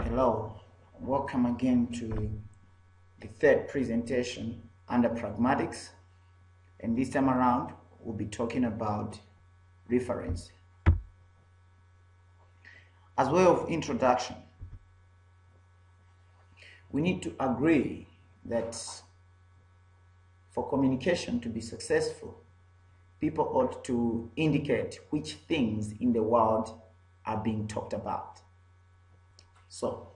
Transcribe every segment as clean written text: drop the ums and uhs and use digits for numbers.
Hello, welcome again to the third presentation under pragmatics, and this time around we'll be talking about reference. As way of introduction, we need to agree that for communication to be successful, people ought to indicate which things in the world are being talked about. So,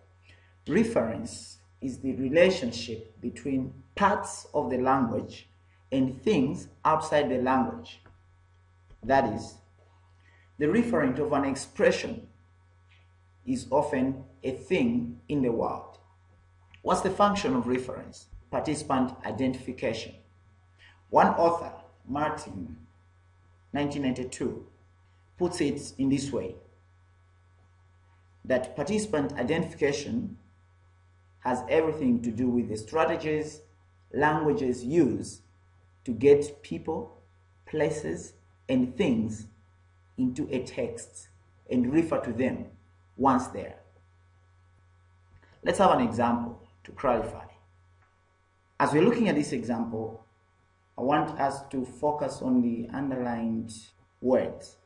reference is the relationship between parts of the language and things outside the language. That is, the referent of an expression is often a thing in the world. What's the function of reference? Participant identification. One author, Martin, 1992, puts it in this way: that participant identification has everything to do with the strategies languages use to get people, places, and things into a text and refer to them once there. Let's have an example to clarify. As we're looking at this example, I want us to focus on the underlined words.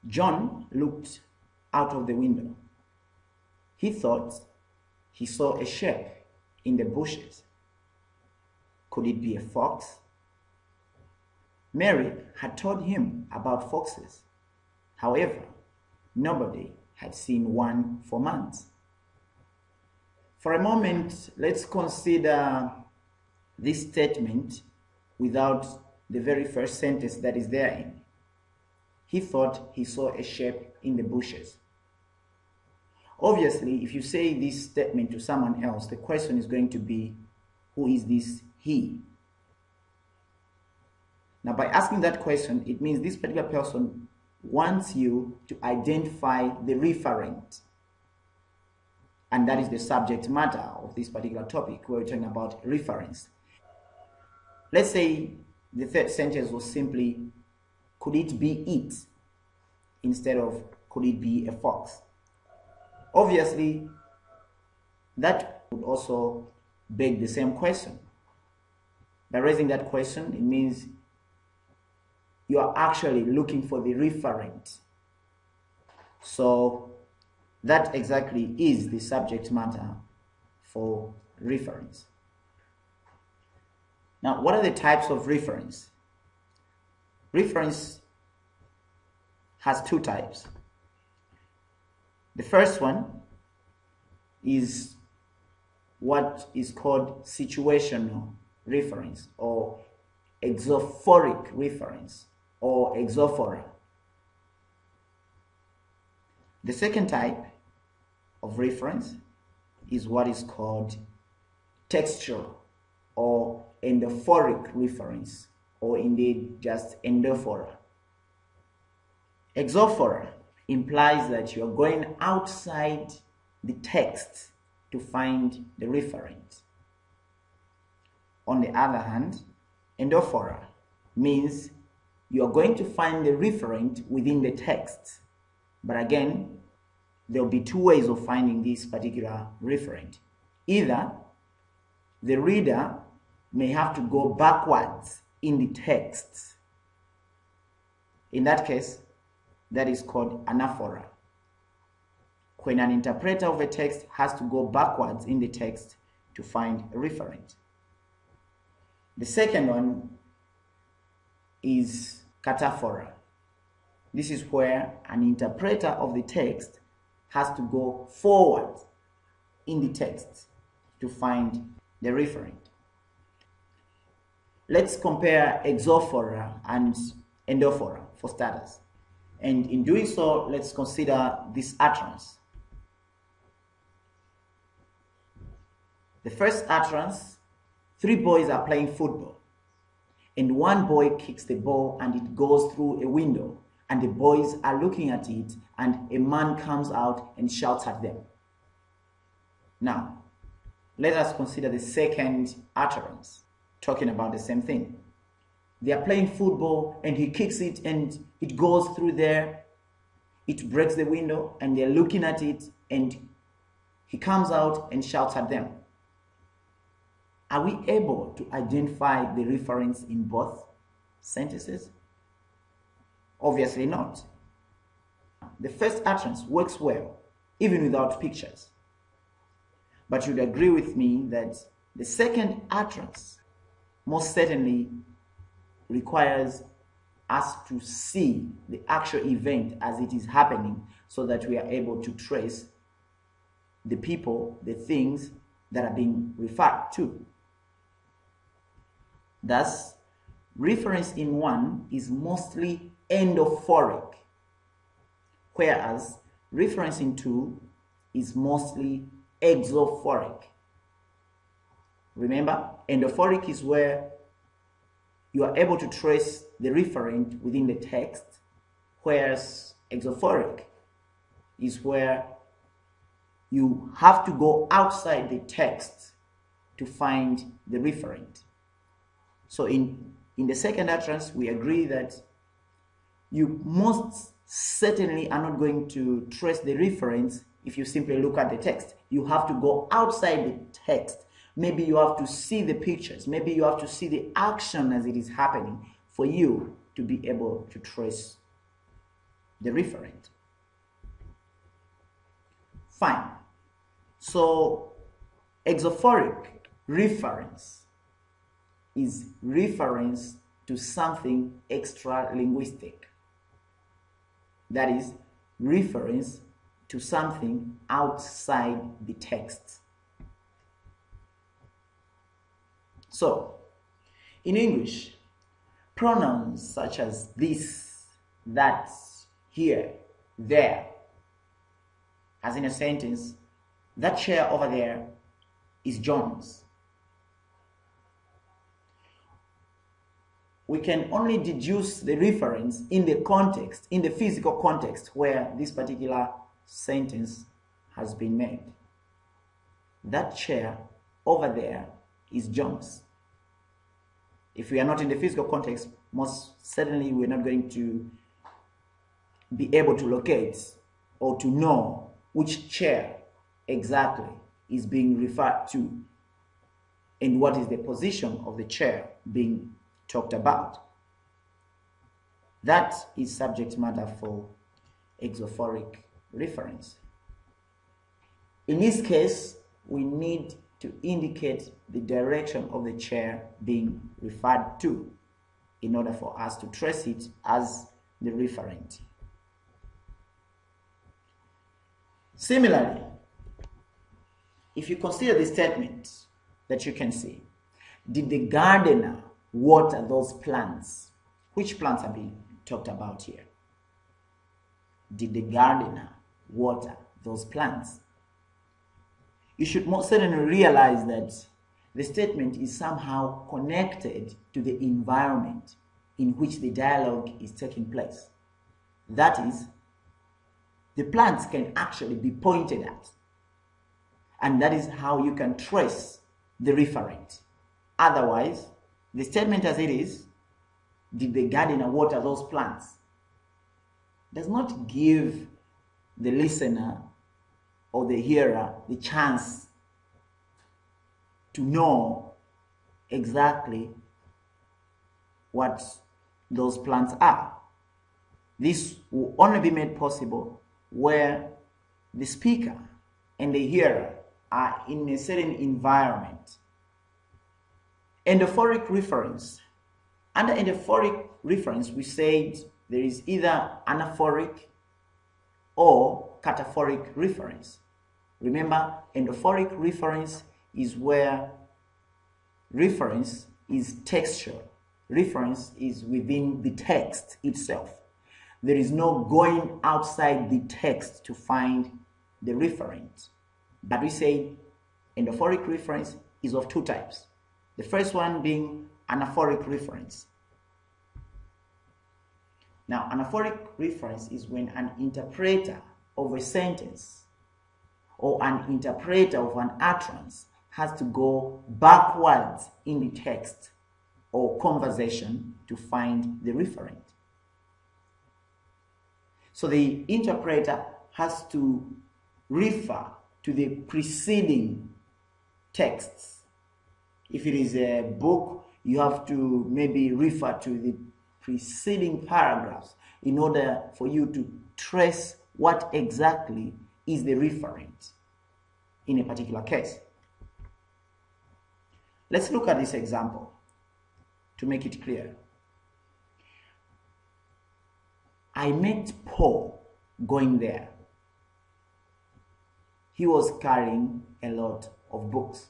John looked out of the window. He thought he saw a shape in the bushes. Could it be a fox? Mary had told him about foxes. However, nobody had seen one for months. For a moment, let's consider this statement without the very first sentence that is therein. He thought he saw a shape in the bushes. Obviously, if you say this statement to someone else, the question is going to be, who is this he? Now, by asking that question, it means this particular person wants you to identify the referent. And that is the subject matter of this particular topic, where we're talking about reference. Let's say the third sentence was simply, could it be it? Instead of, could it be a fox? Obviously, that would also beg the same question. By raising that question, it means you are actually looking for the referent. So that exactly is the subject matter for reference. Now, what are the types of reference? Reference has two types. The first one is what is called situational reference, or exophoric reference, or exophora. The second type of reference is what is called textual or endophoric reference, or indeed just endophora. Exophora implies that you are going outside the text to find the referent. On the other hand, endophora means you are going to find the referent within the text. But again, there will be two ways of finding this particular referent. Either the reader may have to go backwards in the text. In that case, that is called anaphora, when an interpreter of a text has to go backwards in the text to find a referent. The second one is cataphora. This is where an interpreter of the text has to go forward in the text to find the referent. Let's compare exophora and endophora for starters. And in doing so, let's consider this utterance. The first utterance, three boys are playing football, and one boy kicks the ball and it goes through a window, and the boys are looking at it, and a man comes out and shouts at them. Now, let us consider the second utterance, talking about the same thing. They are playing football and he kicks it and it goes through there. It breaks the window and they're looking at it, and he comes out and shouts at them. Are we able to identify the reference in both sentences? Obviously not. The first utterance works well, even without pictures. But you'd agree with me that the second utterance most certainly requires us to see the actual event as it is happening so that we are able to trace the people, the things that are being referred to. Thus, reference in one is mostly endophoric, whereas reference in two is mostly exophoric. Remember, endophoric is where you are able to trace the referent within the text, whereas exophoric is where you have to go outside the text to find the referent. So in the second utterance, we agree that you most certainly are not going to trace the reference if you simply look at the text. You have to go outside the text. Maybe you have to see the pictures. Maybe you have to see the action as it is happening for you to be able to trace the referent. Fine. So exophoric reference is reference to something extra-linguistic. That is, reference to something outside the text. So, in English, pronouns such as this, that, here, there, as in a sentence, that chair over there is John's. We can only deduce the reference in the context, in the physical context where this particular sentence has been made. That chair over there is John's. If we are not in the physical context, most certainly we're not going to be able to locate or to know which chair exactly is being referred to and what is the position of the chair being talked about. That is subject matter for exophoric reference. In this case, we need to indicate the direction of the chair being referred to in order for us to trace it as the referent. Similarly, if you consider the statement that you can see, did the gardener water those plants? Which plants are being talked about here? Did the gardener water those plants? You should most certainly realize that the statement is somehow connected to the environment in which the dialogue is taking place. That is, the plants can actually be pointed at, and that is how you can trace the referent. Otherwise, the statement as it is, did the gardener water those plants, does not give the listener or the hearer the chance to know exactly what those plants are. This will only be made possible where the speaker and the hearer are in a certain environment. Endophoric reference. Under endophoric reference, we said there is either anaphoric or cataphoric reference. Remember, endophoric reference is where reference is textual. Reference is within the text itself. There is no going outside the text to find the referent. But we say endophoric reference is of two types. The first one being anaphoric reference. Now, anaphoric reference is when an interpreter of a sentence or an interpreter of an utterance has to go backwards in the text or conversation to find the referent. So the interpreter has to refer to the preceding texts. If it is a book, you have to maybe refer to the preceding paragraphs in order for you to trace what exactly is the referent in a particular case. Let's look at this example to make it clear. I met Paul going there. He was carrying a lot of books.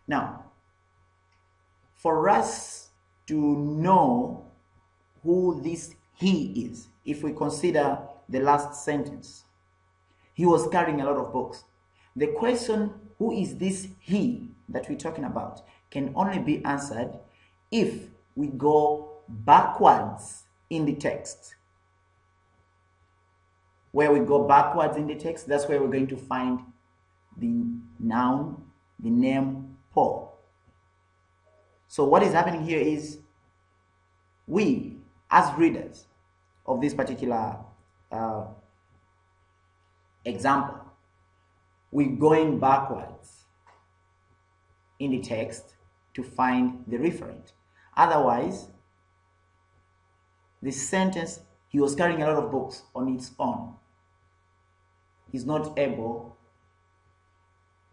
Now, for us to know who this he is, if we consider the last sentence, he was carrying a lot of books. The question, who is this he that we're talking about, can only be answered if we go backwards in the text. Where we go backwards in the text, that's where we're going to find the noun, the name Paul. So what is happening here is we, as readers of this particular example, we're going backwards in the text to find the referent. Otherwise, the sentence, he was carrying a lot of books, on its own is not able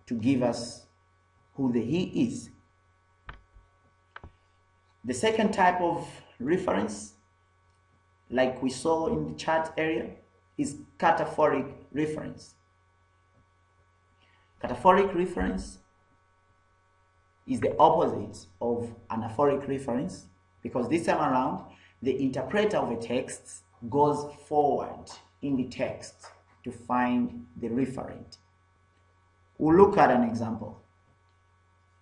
to give us who the he is. The second type of reference, like we saw in the chart area, is cataphoric reference. Cataphoric reference is the opposite of anaphoric reference, because this time around the interpreter of a text goes forward in the text to find the referent. We'll look at an example.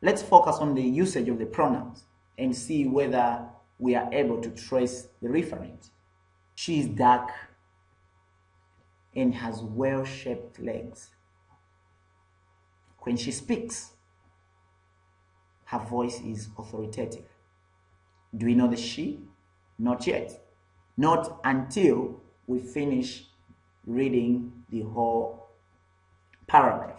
Let's focus on the usage of the pronouns and see whether we are able to trace the referent. She is dark and has well-shaped legs. When she speaks, her voice is authoritative. Do we know the she? Not yet. Not until we finish reading the whole paragraph.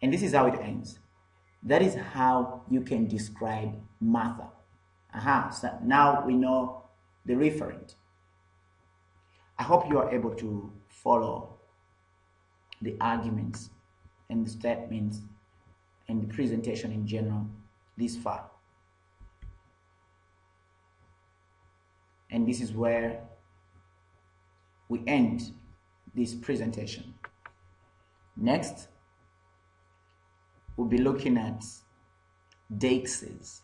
And this is how it ends. That is how you can describe Martha. So now we know the referent. I hope you are able to follow the arguments and the statements and the presentation in general this far. And this is where we end this presentation. Next, we'll be looking at dexes.